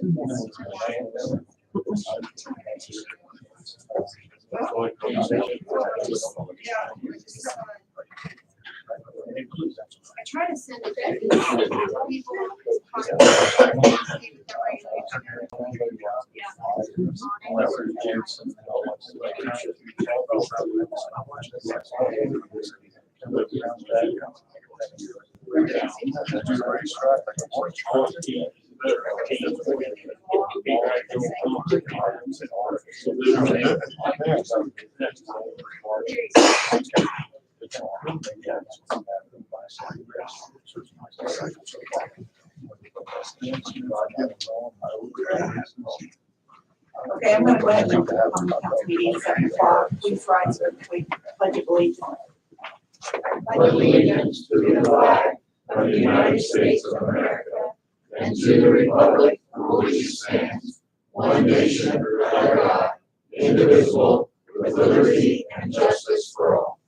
I try to send it to people. Okay, I'm going to go ahead and open the council meeting at 7 o'clock. Please rise for the pledge of allegiance. I pledge allegiance to the flag of the United States of America and to the republic for which it stands, one nation under God, indivisible, with liberty and justice for all.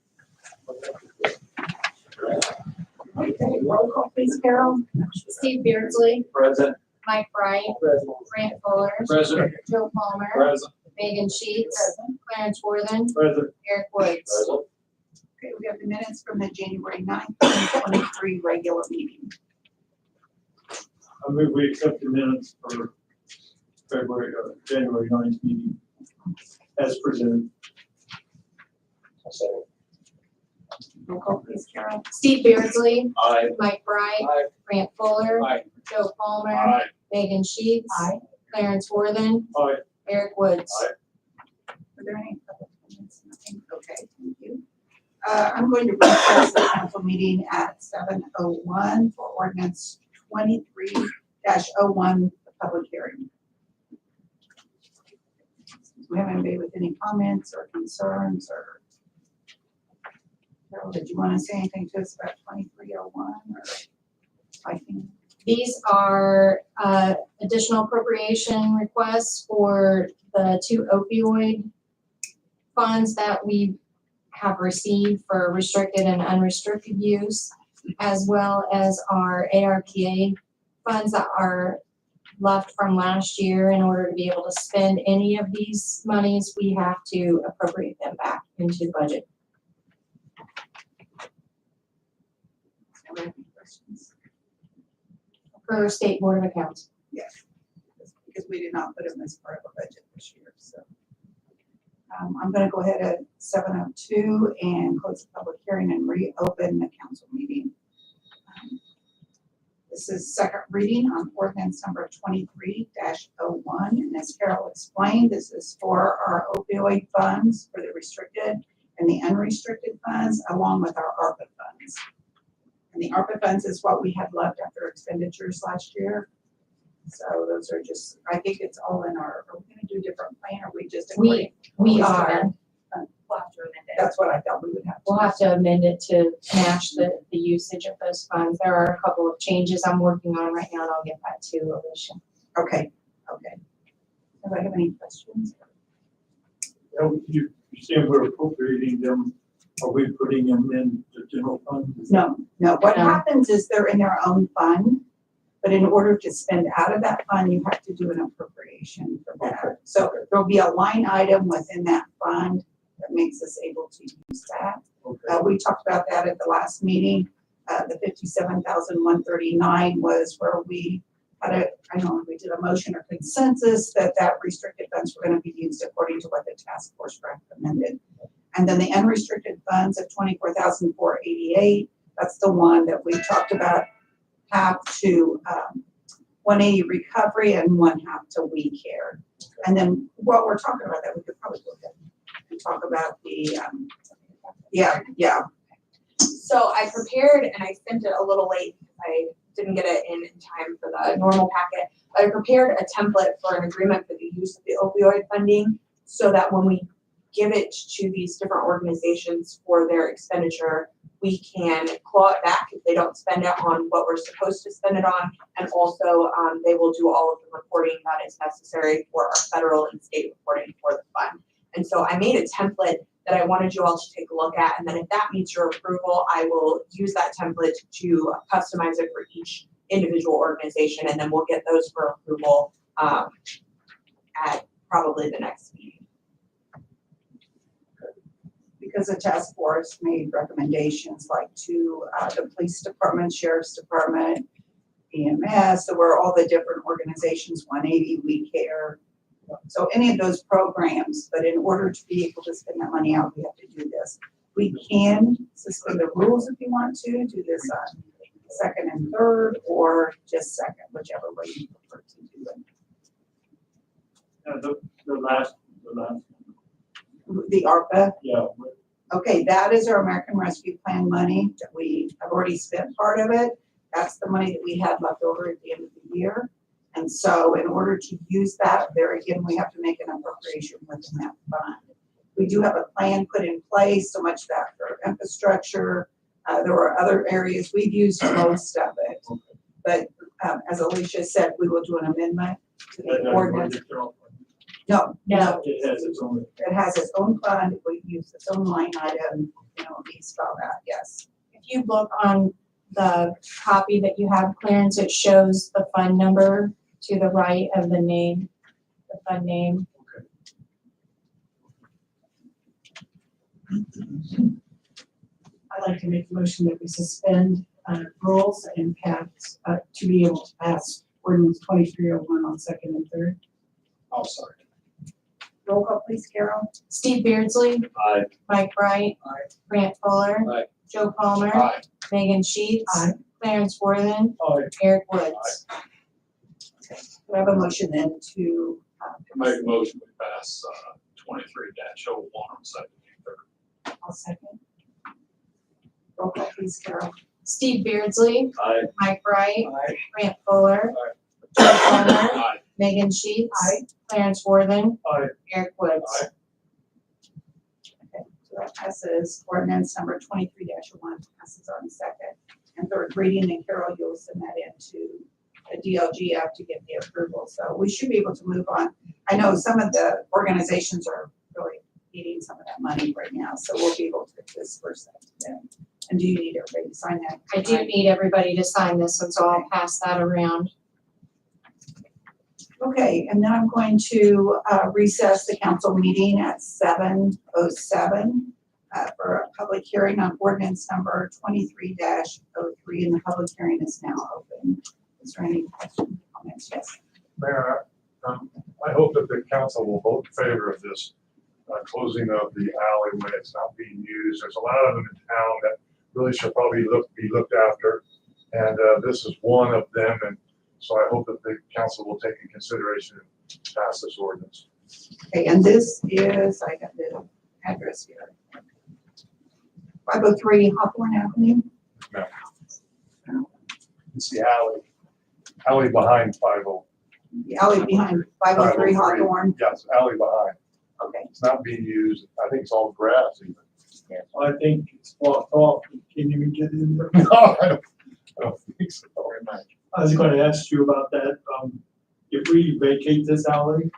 Okay, roll call please, Carol. Steve Beardsley, Present. Mike Bright, Present. Grant Fuller, Present. Joe Palmer, Present. Megan Sheets, Clarence Worthen, Present. Eric Woods. Okay, we have the minutes from the January 9th, 2023 regular meeting. I move we accept the minutes for January 9th meeting as presented. Roll call please, Carol. Steve Beardsley, Aye. Mike Bright, Aye. Grant Fuller, Aye. Joe Palmer, Aye. Megan Sheets, Aye. Clarence Worthen, Aye. Eric Woods. Aye. Are there any public comments? Nothing? Okay, thank you. I'm going to recess the council meeting at 7:01 for ordinance 23-01, the public hearing. Do we have anybody with any comments or concerns or? Carol, did you want to say anything to us about 2301 or liking? These are additional appropriation requests for the 2 opioid funds that we have received for restricted and unrestricted use, as well as our ARPA funds that are left from last year. In order to be able to spend any of these monies, we have to appropriate them back into the budget. Any questions? For State Board of Accounts. Yes, because we did not put them as part of a budget this year, so. I'm gonna go ahead at 7:02 and close the public hearing and reopen the council meeting. This is second reading on ordinance number 23-01, and as Carol explained, this is for our opioid funds for the restricted and the unrestricted funds, along with our ARPA funds. And the ARPA funds is what we had left after expenditures last year. So those are just, I think it's all in our, are we gonna do a different plan or we just? We are. We'll have to amend it. That's what I thought we would have to. We'll have to amend it to match the usage of those funds. There are a couple of changes I'm working on right now, and I'll get that to Alicia. Okay, okay. Do I have any questions? You say we're appropriating them, are we putting them in the general fund? No, no. What No. happens is they're in their own fund, but in order to spend out of that fund, you have to do an appropriation for that. So there'll be a line item within that fund that makes us able to use that. Okay. We talked about that at the last meeting. The 57,139 was where we had I don't know if we did a motion or consensus that restricted funds were going to be used according to what the task force recommended. And then the unrestricted funds of 24,488, that's the one that we talked about, half to 180 recovery and one half to We Care. And then what we're talking about that we could probably go ahead and talk about the, yeah. So I prepared, and I sent it a little late because I didn't get it in time for the normal packet. But I prepared a template for an agreement for the use of the opioid funding so that when we give it to these different organizations for their expenditure, we can claw it back if they don't spend it on what we're supposed to spend it on. And also they will do all of the reporting that is necessary for our federal and state reporting for the fund. And so I made a template that I wanted you all to take a look at. And then if that meets your approval, I will use that template to customize it for each individual organization. And then we'll get those for approval at probably the next meeting. Because the task force made recommendations like to the police department, sheriff's department, EMS, so we're all the different organizations, 180, We Care. So any of those programs, but in order to be able to spend that money out, we have to do this. We can suspend the rules if you want to, do this on second and third, or just second, whichever way you prefer to do it. The last, The ARPA, yeah, okay, that is our American Rescue Plan money that we have already spent part of it. That's the money that we had left over at the end of the year. And so in order to use that, there again, we have to make an appropriation within that fund. We do have a plan put in place, so much that for infrastructure. There were other areas, we've used most of it. But as Alicia said, we will do an amendment to the ordinance. No, No. It has its own. it has its own fund, we use its own line item, you know, we spell that, yes. If you look on the copy that you have, Clarence, it shows the fund number to the right of the name, the fund name. I'd like to make the motion that we suspend rules and pass, to be able to pass ordinance 2301 on second and third. Oh, sorry. Roll call please, Carol. Steve Beardsley, Aye. Mike Bright, Aye. Grant Fuller, Aye. Joe Palmer, Aye. Megan Sheets, Aye. Clarence Worthen, Aye. Eric Woods. We have a motion then to, Make a motion to pass, 23-01 on second and third. I'll second. Roll call please, Carol. Steve Beardsley, Aye. Mike Bright, Aye. Grant Fuller, Aye. Joe Palmer, Aye. Megan Sheets, Aye. Clarence Worthen, Aye. Eric Woods. Aye. Okay, so that passes ordinance number 23-1 passes on second and third reading, and Carol, you'll send that into the DLGF to get the approval. So we should be able to move on. I know some of the organizations are really needing some of that money right now, so we'll be able to disperse that to them. And do you need everybody to sign that? I do need everybody to sign this, so I'll pass that around. Okay, and then I'm going to recess the council meeting at 7:07 for a public hearing on ordinance number 23-03, and the public hearing is now open. Is there any questions, comments? Yes. Mayor, I hope that the council will vote in favor of this closing of the alley when it's not being used. There's a lot of them in town that really should probably be looked after, and this is one of them. And so I hope that the council will take in consideration and pass this ordinance. Okay, and this is, I got the address here. 503 Hawthorne Avenue. It's the alley behind 50. The alley behind 503 Hawthorne. Yes, alley behind. Okay, It's not being used. I think it's all grass even. I think it's blocked off. Can you get in there? No, I don't think so. I was gonna ask you about that. If we vacate this alley,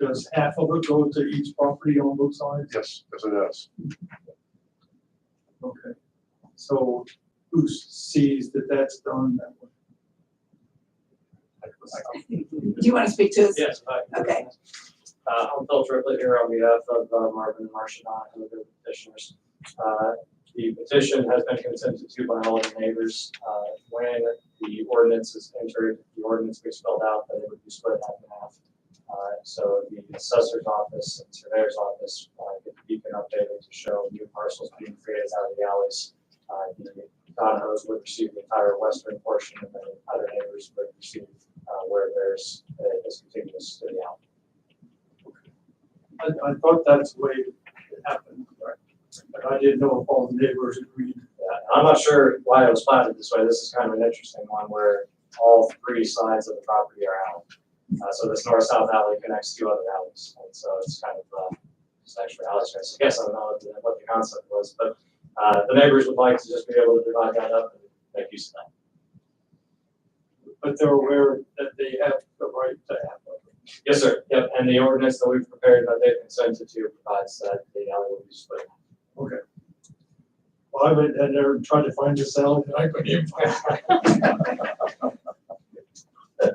does half of it go to each property on both sides? Yes, yes it is. Okay. So who sees that that's done that way? do you want to speak to us? Yes, hi. Okay. I'm Phil Triplett here on behalf of Marvin and Marcia Knott, who are the petitioners. The petition has been consented to by all the neighbors. When the ordinance is entered, the ordinance gets spelled out that it would be split half and half. So the assessor's office and surveyor's office get the beacon updated to show new parcels being created out of the alleys. The Donahoes would receive the entire western portion, and then other neighbors would receive where there's is contiguous to the alley. I thought that's the way it happened, right? But I didn't know if all the neighbors agreed. I'm not sure why it was platted this way. This is kind of an interesting one where all three sides of the property are out. So this north-south alley connects two other alleys, and so it's kind of just extra alley space. I guess I don't know what the concept was, but the neighbors would like to just be able to divide that up and make use of that. But they're aware that they have the right to have it. Yes, sir. Yep. And the ordinance that we've prepared that they've consented to provides that the alley will be split. Okay. Well, I went in there and tried to find this alley and I couldn't even find it.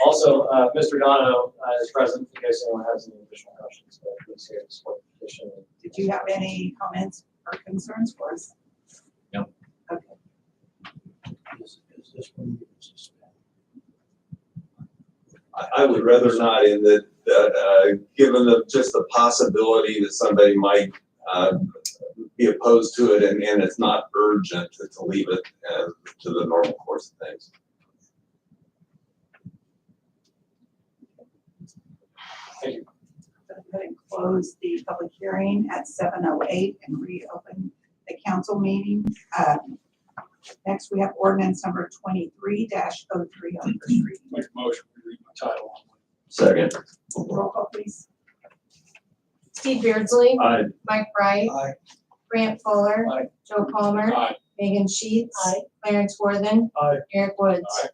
Also, Mr. Dono is present in case anyone has any additional questions, but he's here to support the petition. Did you have any comments or concerns for us? No. Okay. Is this one? I would rather not in that, given just the possibility that somebody might, be opposed to it and it's not urgent to leave it, to the normal course of things. Thank you. Go ahead and close the public hearing at 7:08 and reopen the council meeting. Next, we have ordinance number 23-03 on first reading. Make a motion, we read by title only. Second. Roll call, please. Steve Beardsley. Aye. Mike Bright. Aye. Grant Fuller. Aye. Joe Palmer. Aye. Megan Sheets. Aye. Clarence Worthen. Aye. Eric Woods. Aye.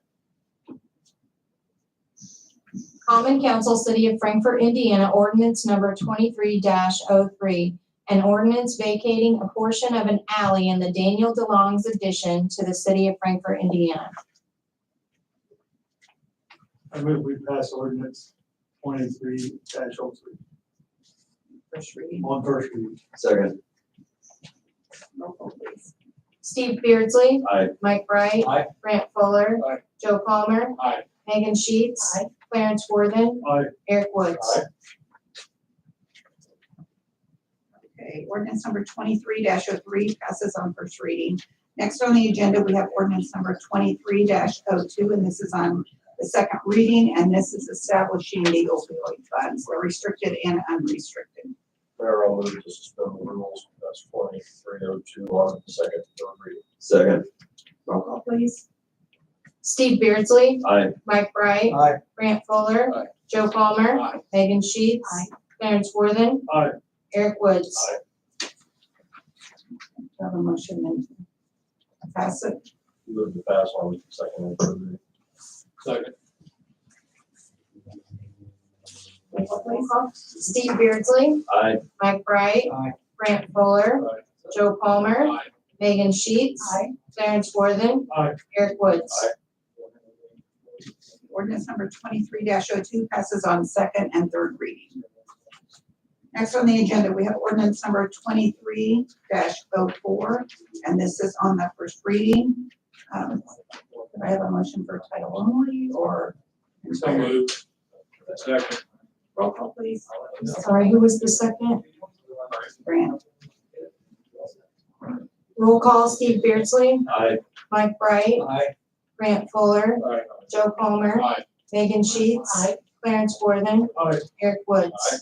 Common Council, City of Frankfort, Indiana, ordinance number 23-03. An ordinance vacating a portion of an alley in the Daniel DeLong's addition to the City of Frankfort, Indiana. I move we pass ordinance 23-03 First reading. on first reading. Second. Roll call, please. Steve Beardsley. Aye. Mike Bright. Aye. Grant Fuller. Aye. Joe Palmer. Aye. Megan Sheets. Aye. Clarence Worthen. Aye. Eric Woods. Aye. Okay, ordinance number 23-03 passes on first reading. Next on the agenda, we have ordinance number 23-02, and this is on the second reading, and this is establishing the opioid funds, the restricted and unrestricted. Mayor, I'll move to suspend the rules. That's 2302 on the second, third reading. Second. Roll call, please. Steve Beardsley. Aye. Mike Bright. Aye. Grant Fuller. Aye. Joe Palmer. Aye. Megan Sheets. Aye. Clarence Worthen. Aye. Eric Woods. Aye. Do I have a motion and pass it? Move to pass on the second and third reading. Second. Roll call, please. Steve Beardsley. Aye. Mike Bright. Aye. Grant Fuller. Aye. Joe Palmer. Aye. Megan Sheets. Aye. Clarence Worthen. Aye. Eric Woods. Aye. Ordinance number 23-02 passes on second and third reading. Next on the agenda, we have ordinance number 23-04, and this is on the first reading. Could I have a motion for title only or? So moved. Second. Roll call, please. Sorry, who was the second? Grant. Roll call, Steve Beardsley. Aye. Mike Bright. Aye. Grant Fuller. Aye. Joe Palmer. Aye. Megan Sheets. Aye. Clarence Worthen. Aye. Eric Woods. Aye.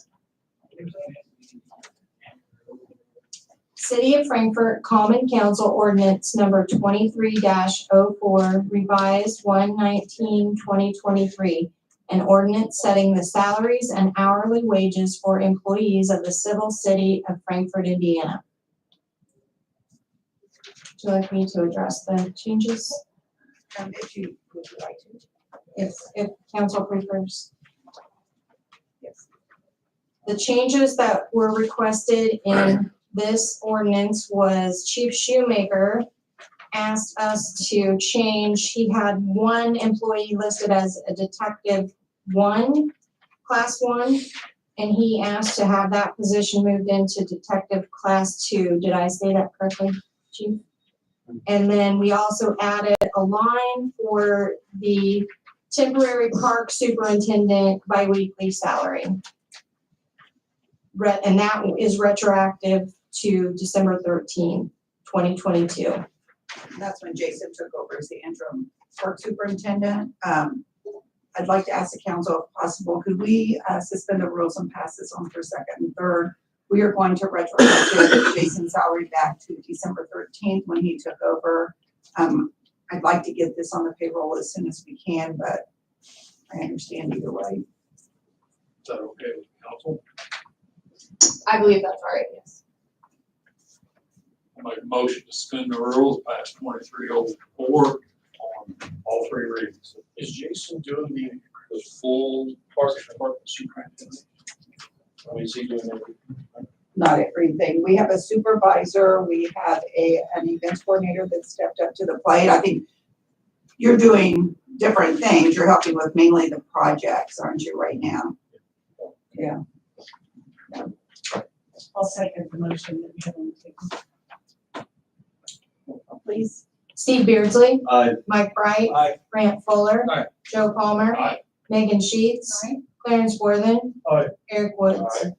City of Frankfort Common Council Ordinance number 23-04 revised 1/19/2023. An ordinance setting the salaries and hourly wages for employees of the civil city of Frankfort, Indiana. Would you like me to address the changes? If you would like to. If council prefers. Yes. The changes that were requested in this ordinance was Chief Shoemaker asked us to change, he had one employee listed as a detective 1, class 1, and he asked to have that position moved into detective class 2. Did I say that correctly, Chief? And then we also added a line for the temporary park superintendent biweekly salary. And that is retroactive to December 13, 2022. That's when Jason took over as the interim park superintendent. I'd like to ask the council if possible, could we suspend the rules and pass this on for second and third? We are going to retroactive Jason's salary back to December 13th when he took over. I'd like to get this on the payroll as soon as we can, but I understand either way. Is that okay with council? I believe that's all right, yes. I make a motion to suspend the rules, pass 2304 on all three readings. Is Jason doing the full park department superintendent? Or is he doing everything? Not everything. We have a supervisor, we have an events coordinator that stepped up to the plate. I think you're doing different things. You're helping with mainly the projects, aren't you, right now? Yeah. I'll second the motion that we have on the table. Please. Steve Beardsley. Aye. Mike Bright. Aye. Grant Fuller. Aye. Joe Palmer. Aye. Megan Sheets. Clarence Worthen. Aye. Eric Woods. Aye.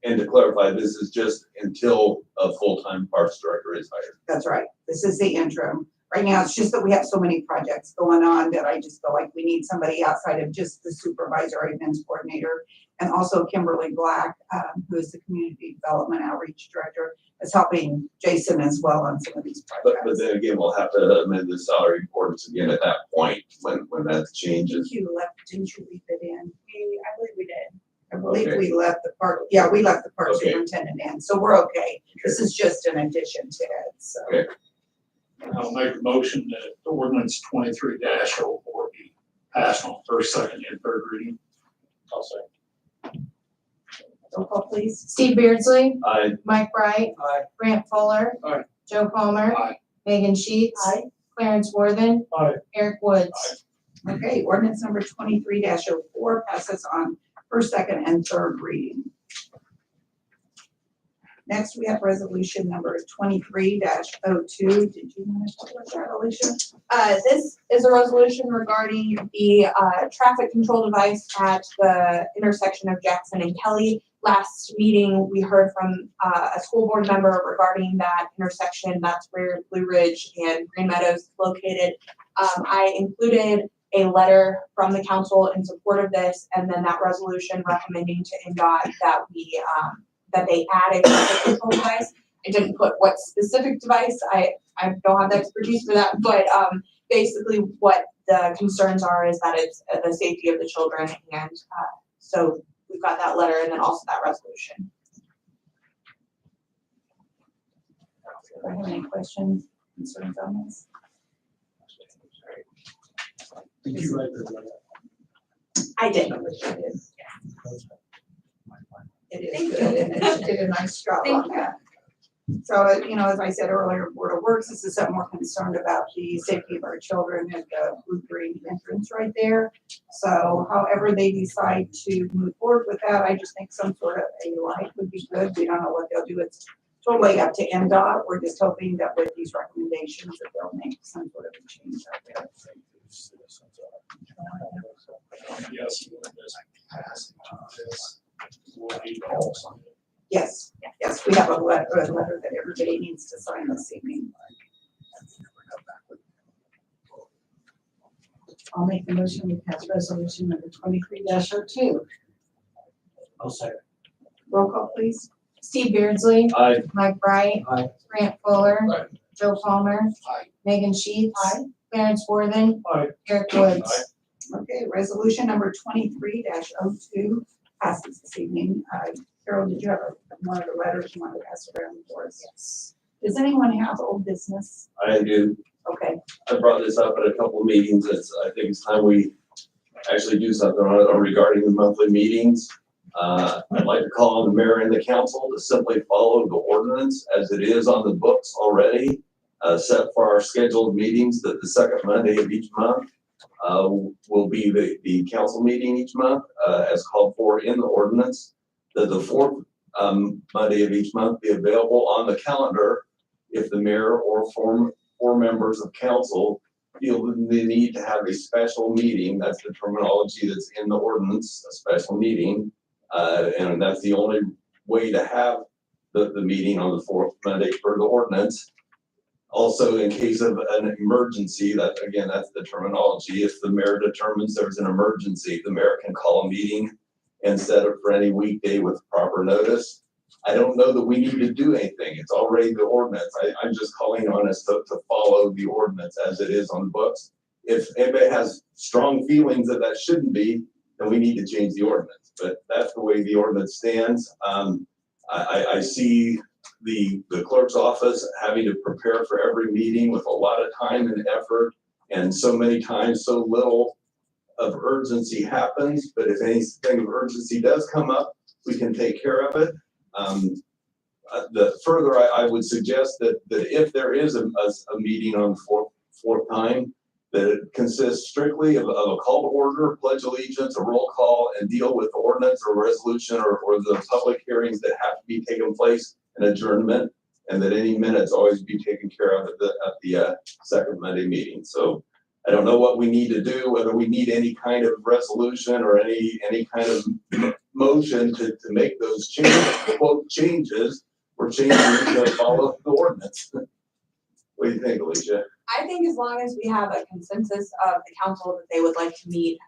And to clarify, this is just until a full-time parks director is hired. That's right. This is the interim. Right now, it's just that we have so many projects going on that I just feel like we need somebody outside of just the supervisor or events coordinator. And also Kimberly Black, who is the community development outreach director, is helping Jason as well on some of these But projects. then again, we'll have to amend the salary ordinance again at that point when that changes. You left, didn't you leave it in? I believe we did. I believe Okay. we left the park, yeah, we left the park Okay. superintendent in, so we're okay. This is just an addition to it, so. Okay. I'll make a motion that ordinance 23-04 be passed on first, second, and third reading. I'll say. Roll call, please. Steve Beardsley. I, Mike Bright. Aye. Grant Fuller. Aye. Joe Palmer. Aye. Megan Sheets. Aye. Clarence Worthen. Aye. Eric Woods. Okay, ordinance number 23-04 passes on first, second, and third reading. Next, we have resolution number 23-02. Did you want to talk about that, Alicia? This is a resolution regarding the traffic control device at the intersection of Jackson and Kelly. Last meeting, we heard from a school board member regarding that intersection. That's where Blue Ridge and Green Meadows is located. I included a letter from the council in support of this, and then that resolution recommending to NDOT that we that they add a traffic control device. I didn't put what specific device. I don't have the expertise for that, but basically what the concerns are is that it's the safety of the children, and so we've got that letter and then also that resolution. Do I have any questions, concerns on this? Did you write the letter? I did. It is good, and she did a nice job on that. So, you know, as I said earlier, Board of Works, this is something more concerned about the safety of our children at the blue-green entrance right there. So however they decide to move forward with that, I just think some sort of a light would be good. We don't know what they'll do. It's totally up to NDOT. We're just hoping that with these recommendations that they'll make some sort of a change out there. Yes, when this passes this, we'll need to all sign it. Yes, yes, we have a letter that everybody needs to sign this evening. I'll make the motion, we pass resolution number 23-02. I'll second. Roll call, please. Steve Beardsley. I, Mike Bright. Aye. Grant Fuller. Aye. Joe Palmer. Aye. Megan Sheets. Clarence Worthen. Aye. Eric Woods. Okay, resolution number 23-02 passes this evening. Carol, did you have one of the letters you want to pass around for us? Yes. Does anyone have old business? I do. Okay, I brought this up at a couple of meetings. I think it's time we actually do something on it regarding the monthly meetings. I'd like to call on the mayor and the council to simply follow the ordinance as it is on the books already, set for our scheduled meetings that the second Monday of each month will be the council meeting each month, as called for in the ordinance. That the fourth Monday of each month be available on the calendar if the mayor or four members of council feel the need to have a special meeting. That's the terminology that's in the ordinance, a special meeting. And that's the only way to have the meeting on the fourth Monday for the ordinance. Also, in case of an emergency, that's the terminology. If the mayor determines there's an emergency, the mayor can call a meeting and set it for any weekday with proper notice. I don't know that we need to do anything. It's already the ordinance. I'm just calling on us to follow the ordinance as it is on the books. If anybody has strong feelings that shouldn't be, then we need to change the ordinance. But that's the way the ordinance stands. I see the clerk's office having to prepare for every meeting with a lot of time and effort, and so many times so little of urgency happens. But if anything of urgency does come up, we can take care of it. I would suggest that if there is a meeting on the fourth time, that it consists strictly of a call to order, pledge allegiance, a roll call, and deal with the ordinance or resolution or the public hearings that have to be taking place, and adjournment, and that any minutes always be taken care of at the second Monday meeting. So I don't know what we need to do, whether we need any kind of resolution or any kind of motion to make those changes. We're changing to follow the ordinance. What do you think, Alicia? I think as long as we have a consensus of the council that they would like to meet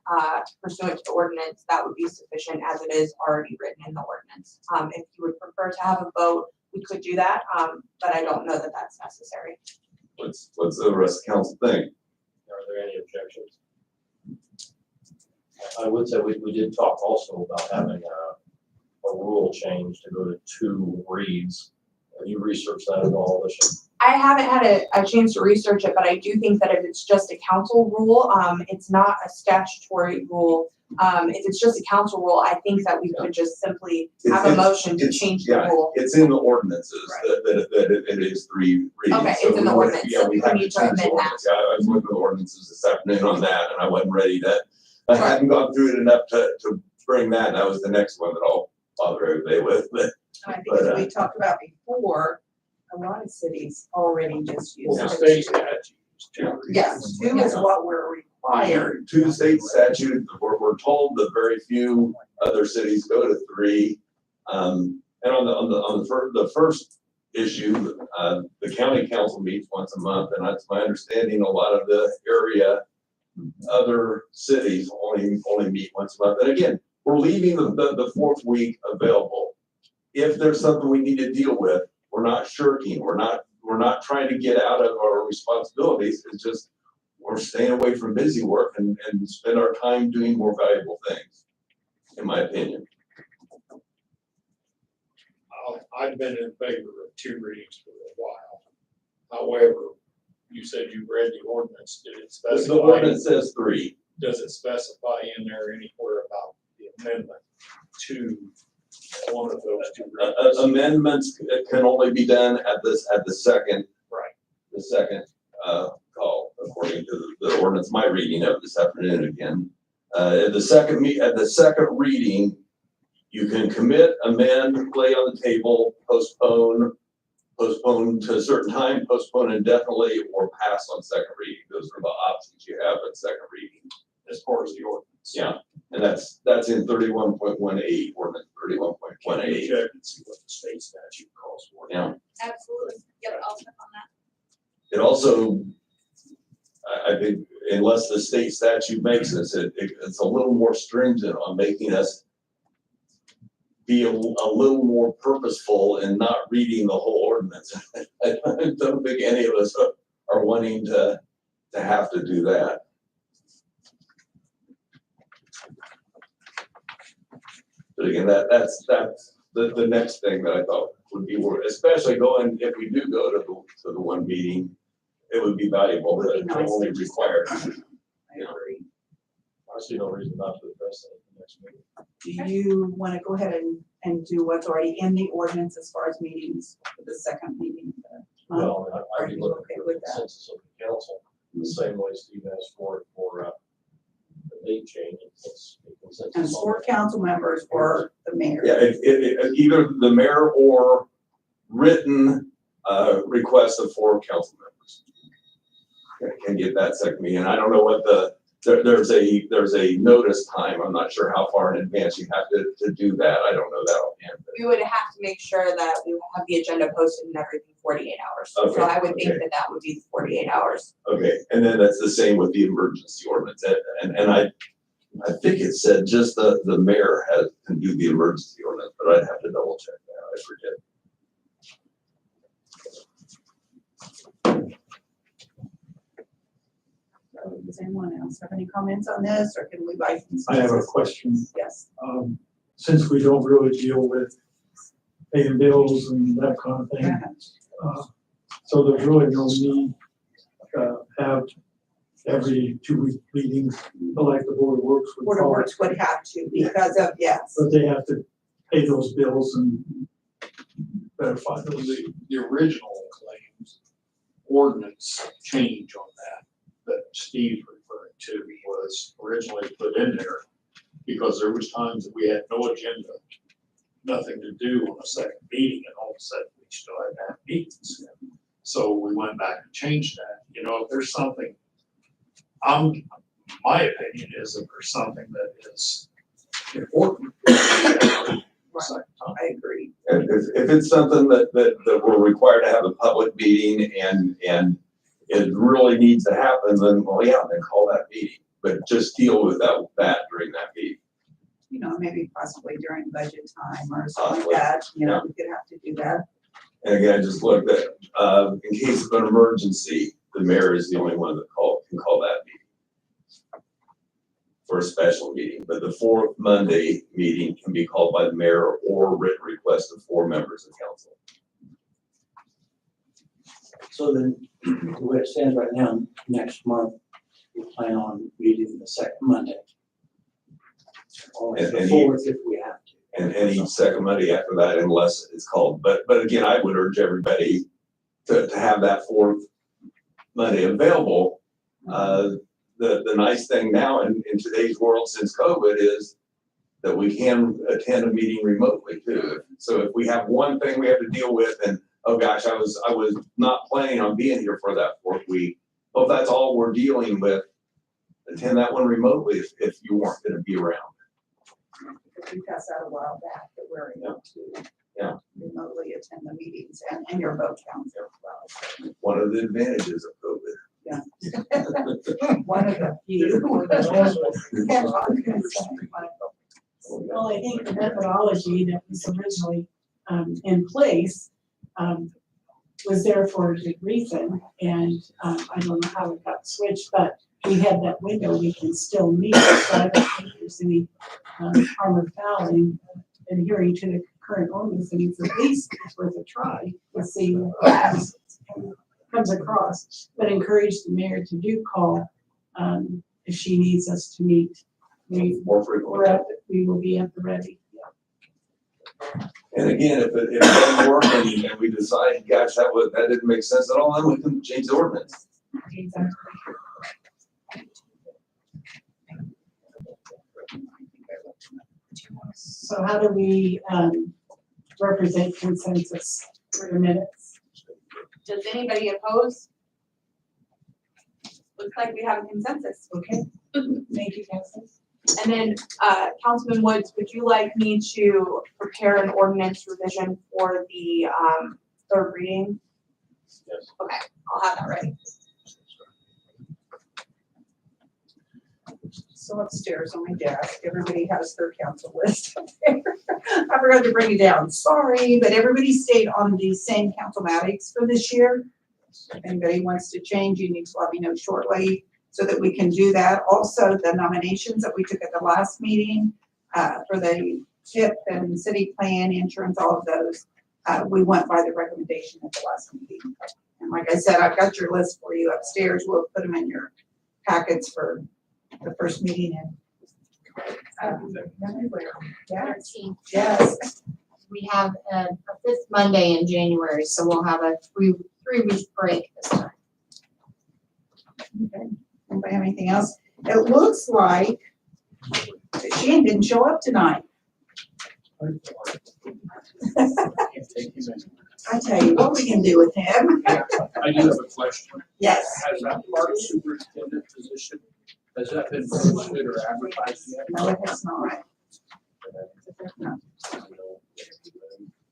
pursuant to the ordinance, that would be sufficient as it is already written in the ordinance. If you would prefer to have a vote, we could do that, but I don't know that that's necessary. What's the rest of the council think? Are there any objections? I would say we did talk also about having a rule change to go to 2 reads. Have you researched that at all, Alicia? I haven't had a chance to research it, but I do think that if it's just a council rule, it's not a statutory rule. If it's just a council rule, I think that we could just simply have a motion to change the rule. It's in the ordinances that it is 3 readings. Okay, So it's in the we would- ordinance, Yeah, so we we have to need to change the amend that. ordinance. Yeah, I was looking at the ordinances this afternoon on that, and I wasn't ready to, I Sure. hadn't gone through it enough to bring that, and that was the next one that I'll bother everybody with, but I think But, as we talked about before, a lot of cities already just use. Well, the it. state statutes, too. Yes, 2 is what we're required. to the state statute, we're told that very few other cities go to 3. And on the first issue, the county council meets once a month, and that's my understanding, a lot of the area, other cities only meet once a month. And again, we're leaving the 4th week available. If there's something we need to deal with, we're not shirking, we're not trying to get out of our responsibilities, it's just, we're staying away from busy work and spend our time doing more valuable things, in my opinion. I've been in favor of 2 readings for a while. However, you said you read the ordinance, did it The specify? ordinance says 3. Does it specify in there anywhere about the amendment to one of those 2 readings? Amendments can only be done at the second. Right. The second, call, according to the ordinance, my reading of this afternoon again. At the second reading, you can commit, amend, lay on the table, postpone to a certain time, postpone indefinitely, or pass on second reading. Those are the options you have at second reading. As far as the ordinance. Yeah, and that's in 31.18, ordinance 31.18. Check and see what the state statute calls for. Yeah. Absolutely. Yep, I'll check on that. It also, I think, unless the state statute makes us, it's a little more stringent on making us be a little more purposeful in not reading the whole ordinance. I don't think any of us are wanting to have to do that. But again, that's the next thing that I thought would be worth, especially if we do go to the 1 meeting, it would be valuable, but Would be it's nice only to just- required. I agree. I see no reason not to address that at the next meeting. Do you want to go ahead and do what's already in the ordinance as far as meetings for the second meeting? Well, Are I'd be you looking okay for with that? consensus of the council, the same way Steve asked for the date change. It's a consensus And on 4 council members or the mayor? Yeah, if either the mayor or written request of 4 council members can get that second meeting. And I don't know what there's a notice time. I'm not sure how far in advance you have to do that. I don't know that offhand. We would have to make sure that we have the agenda posted and everything 48 hours. So Okay, I would think okay. that would be the 48 hours. Okay, and then that's the same with the emergency ordinance. And I think it said just the mayor can do the emergency ordinance, but I'd have to double check that. I forget. So does anyone else have any comments on this, or can we buy? I have a question. Yes. Since we don't really deal with paying bills and that kind of thing, so there's really no need to have every 2-week meetings, like the Board of Works would Board of call it. Works would have to because of, yes. But they have to pay those bills and verify those. The original claims ordinance change on that. that Steve's referring to was originally put in there because there was times that we had no agenda, nothing to do on a second meeting, and all of a sudden we still had to have meetings. So we went back and changed that. You know, if there's something, my opinion is if there's something that is important, second time. I agree. If it's something that we're required to have a public meeting and it really needs to happen, then, well, yeah, then call that meeting. But just deal with that during that meeting. You know, maybe possibly during budget time or something like that, you know, we could have to do that. And again, I just looked at, in case of an emergency, the mayor is the only one that can call that meeting for a special meeting. But the fourth Monday meeting can be called by the mayor or written request of 4 members of council. So then, the way it stands right now, next month, we plan on meeting the second Monday. Or And the any- fourth if we have to. And any second Monday after that, unless it's called. But again, I would urge everybody to have that fourth Monday available. The nice thing now in today's world since COVID is that we can attend a meeting remotely too. So if we have one thing we have to deal with and, oh gosh, I was not planning on being here for that fourth week. Well, if that's all we're dealing with, attend that one remotely if you weren't gonna be around. Because we passed out a while back that we're able to remotely attend the meetings and your vote counts as well. One of the advantages of COVID. Yeah. One of the few. Well, I think the methodology that was originally in place was there for a good reason, and I don't know how it got switched, but we had that window, we can still meet, so I don't think there's any harm or foul in adhering to the current ordinance, and it's at least worth a try to see what comes across, but encourage the mayor to do call if she needs us to meet. More frequently. We will be at the ready. And again, if it doesn't work and we decide, gosh, that didn't make sense at all, then we can change the ordinance. Exactly. So how do we represent consensus for the minutes? Does anybody oppose? Looks like we have a consensus. Okay. Thank you, Council. And then, Councilman Woods, would you like me to prepare an ordinance revision for the, third reading? Yes. Okay, I'll have that ready. So upstairs on my desk, everybody has their council list up there. I forgot to bring it down, sorry, but everybody stayed on the same councilmatics for this year. If anybody wants to change, you need to let me know shortly so that we can do that. Also, the nominations that we took at the last meeting for the TIP and city plan, insurance, all of those, we went by the recommendation at the last meeting. And like I said, I've got your list for you upstairs. We'll put them in your packets for the first meeting in everywhere. Yes. 13th. Yes. We have a fifth Monday in January, so we'll have a three-week break this time. Okay. Anybody have anything else? It looks like Shane didn't show up tonight. I tell you what we can do with him. I do have a question. Yes. Has that park superintendent position, has that been posted or advertised yet? No, it has not.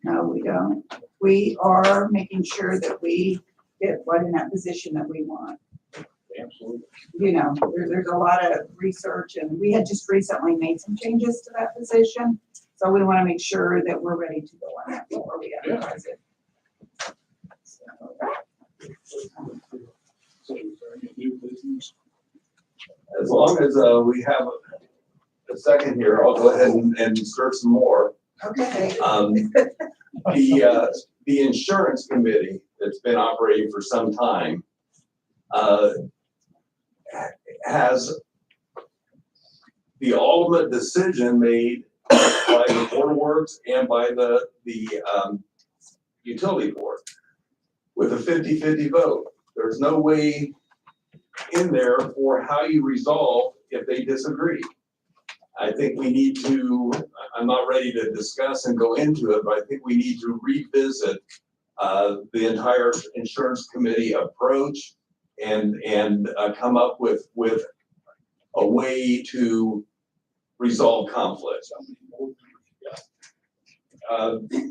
No, we don't. We are making sure that we get what in that position that we want. Absolutely. You know, there's a lot of research and we had just recently made some changes to that position. So we want to make sure that we're ready to go on that before we advertise it. So is there any new business? As long as we have a second here, I'll go ahead and insert some more. Okay. The insurance committee that's been operating for some time has the ultimate decision made by the Board of Works and by the utility board with a 50-50 vote. There's no way in there for how you resolve if they disagree. I think we need to, I'm not ready to discuss and go into it, but I think we need to revisit the entire insurance committee approach and come up with a way to resolve conflicts.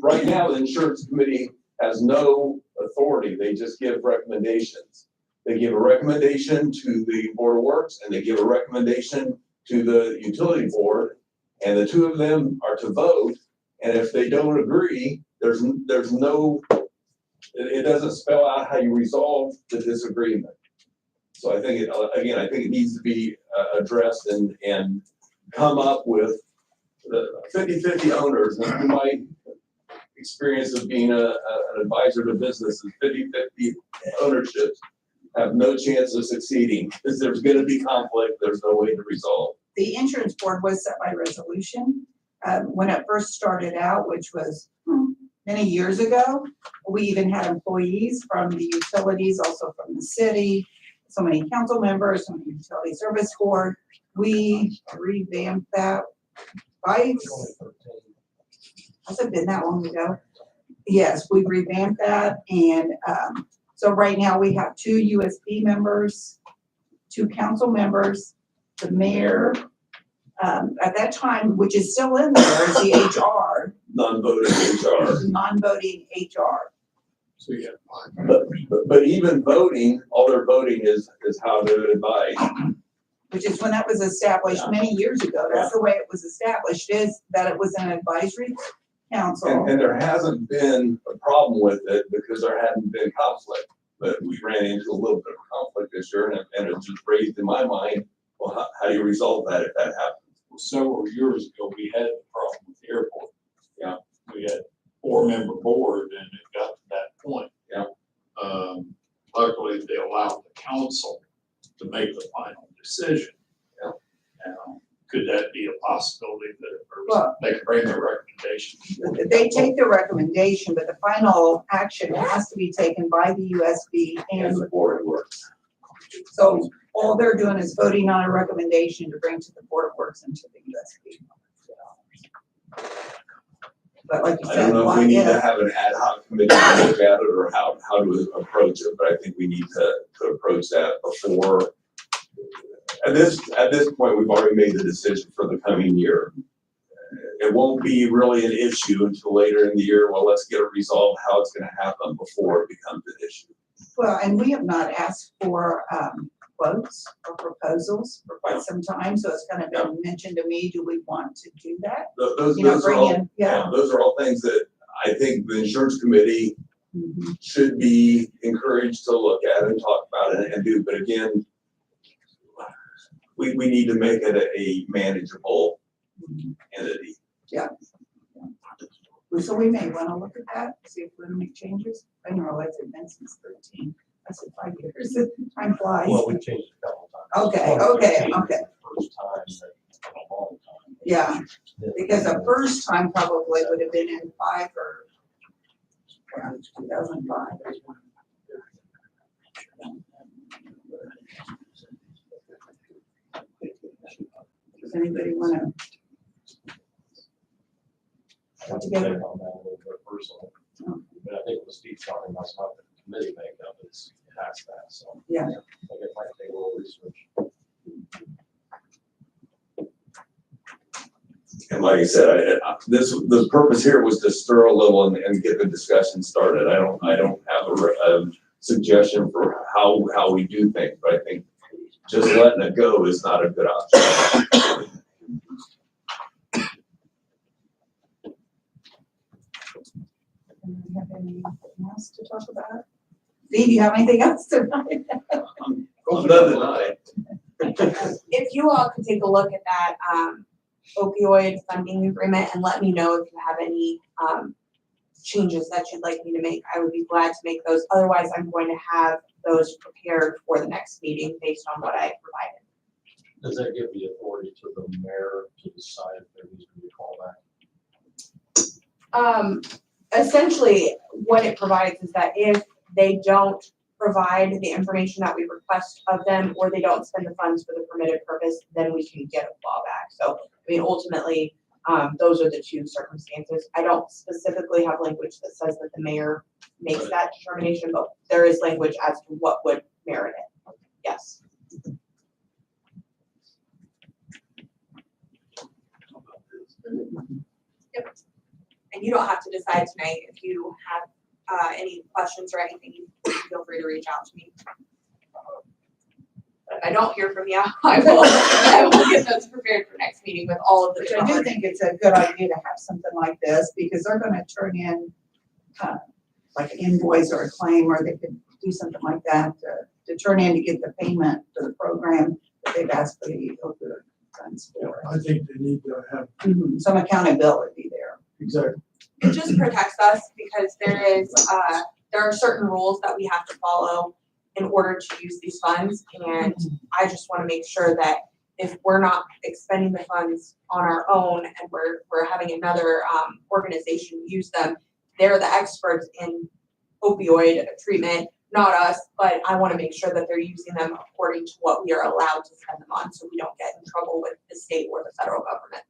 Right now, the insurance committee has no authority. They just give recommendations. They give a recommendation to the Board of Works and they give a recommendation to the utility board, and the two of them are to vote. And if they don't agree, there's no, it doesn't spell out how you resolve the disagreement. So I think again, I think it needs to be addressed and come up with the 50-50 owners. And my experience of being an advisor to businesses, 50-50 ownerships have no chance of succeeding because there's going to be conflict. There's no way to resolve. The insurance board was set by resolution. When it first started out, which was many years ago, we even had employees from the utilities, also from the city, so many council members, from the utility service board. We revamped that has it been that long ago? Yes, we revamped that, and so right now we have 2 USB members, 2 council members, the mayor. At that time, which is still in there, is the HR. Non-voting HR. Non-voting HR. So you got 5. But even voting, all their voting is how to advise. Which is when that was established many years ago. That's the way it was established, is that it was an advisory council. And there hasn't been a problem with it because there hadn't been conflict. But we ran into a little bit of conflict this year, and it just raised in my mind, well, how do you resolve that if that happens? Several years ago, we had a problem with the airport. Yeah. We had 4-member board and it got to that point. Yeah. Luckily, they allowed the council to make the final decision. Yeah. Could that be a possibility that Well, they can bring their recommendation? They take the recommendation, but the final action has to be taken by the USB and the Board of Works. So all they're doing is voting on a recommendation to bring to the Board of Works and to the USB. But like you I said, don't know if why we need to if? have an ad hoc committee to look at it or how to approach it, but I think we need to approach that before. At this point, we've already made the decision for the coming year. It won't be really an issue until later in the year. Well, let's get it resolved how it's going to happen before it becomes an issue. Well, and we have not asked for quotes or proposals for quite some time, so it's kind of been mentioned to me, do we want to do that? Those You know, are bring all, in, yeah. those are all things that I think the insurance committee Mhm. should be encouraged to look at and talk about it and do. But again, we need to make it a manageable entity. So we may want to look at that, see if we want to make changes. I didn't realize it's been since 13. I said 5 years. Time flies. Well, we changed it a couple times. Okay. First time in a long time. Yeah, because the first time probably would have been in 5 or around 2005. Does anybody want to? I have to Together. take on that a little bit personally. Oh. But I think what Steve's talking about, it's not the committee makeup, it's past that, so. Yeah. I think it might take a little research. And like I said, the purpose here was to stir a little and get the discussion started. I don't have a suggestion for how we do things, but I think just letting it go is not a good option. Do you have anything else to talk about? Steve, you have anything else tonight? Other than I. If you all could take a look at that opioid funding agreement and let me know if you have any changes that you'd like me to make, I would be glad to make those. Otherwise, I'm going to have those prepared for the next meeting based on what I provided. Does that give the authority to the mayor to decide if there needs to be a callback? Essentially, what it provides is that if they don't provide the information that we request of them, or they don't spend the funds for the permitted purpose, then we can get a clawback. So, I mean, ultimately, those are the two circumstances. I don't specifically have language that says that the mayor makes that determination, but there is language as to what would merit it. Yes. Yep. And you don't have to decide tonight. If you have any questions or anything, you feel free to reach out to me. If I don't hear from you, I will get those prepared for next meeting with all of the. Which I do think it's a good idea to have something like this, because they're gonna turn in, like an invoice or a claim, or they could do something like that to turn in to get the payment for the program that they've asked for the opioid funds for. I think they need to have, Some accountability there. exactly, It just protects us because there are certain rules that we have to follow in order to use these funds. And I just want to make sure that if we're not expending the funds on our own and we're having another organization use them, they're the experts in opioid treatment, not us, but I want to make sure that they're using them according to what we are allowed to spend them on, so we don't get in trouble with the state or the federal government.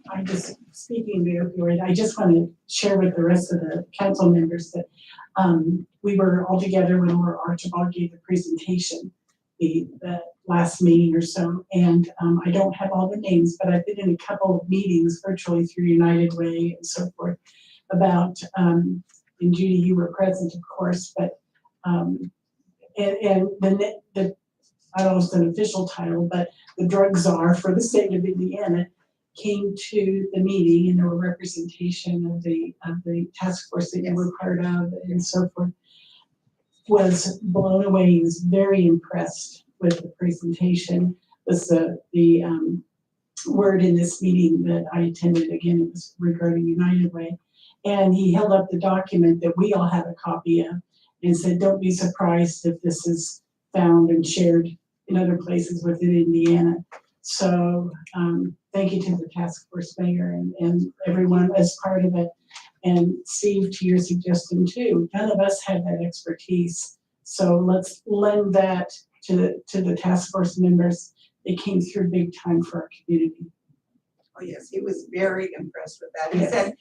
I'm just speaking of the opioid, I just want to share with the rest of the council members that we were all together when Laura Archibald gave the presentation, the last meeting or so, and I don't have all the names, but I've been in a couple of meetings virtually through United Way and so forth about, and Judy, you were present, of course, but and the I don't know if it's an official title, but the drug czar for the state of Indiana came to the meeting, and there were representation of the task force that you were part of and so forth, was blown away. He was very impressed with the presentation. Was the word in this meeting that I attended, again, it was regarding United Way. And he held up the document that we all have a copy of and said, don't be surprised if this is found and shared in other places within Indiana. So thank you to the task force mayor and everyone as part of it. And Steve, to your suggestion too, none of us had that expertise. So let's lend that to the task force members. They came through big time for our community. Oh, yes, he was very impressed with that. He Yes. says,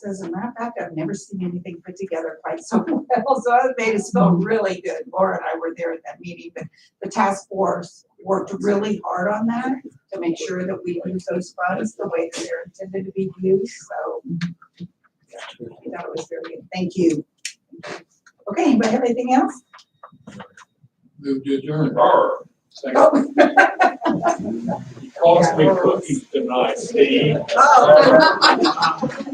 as a matter of fact, I've never seen anything put together quite so well. So it made us feel really good. Laura and I were there at that meeting, but the task force worked really hard on that to make sure that we use those funds the way that they're intended to be used. So yeah, I thought it was very good. Thank you. Okay, anybody have anything else? Move to adjourn. Second. Oh. Cost me cookies tonight, Steve. Oh.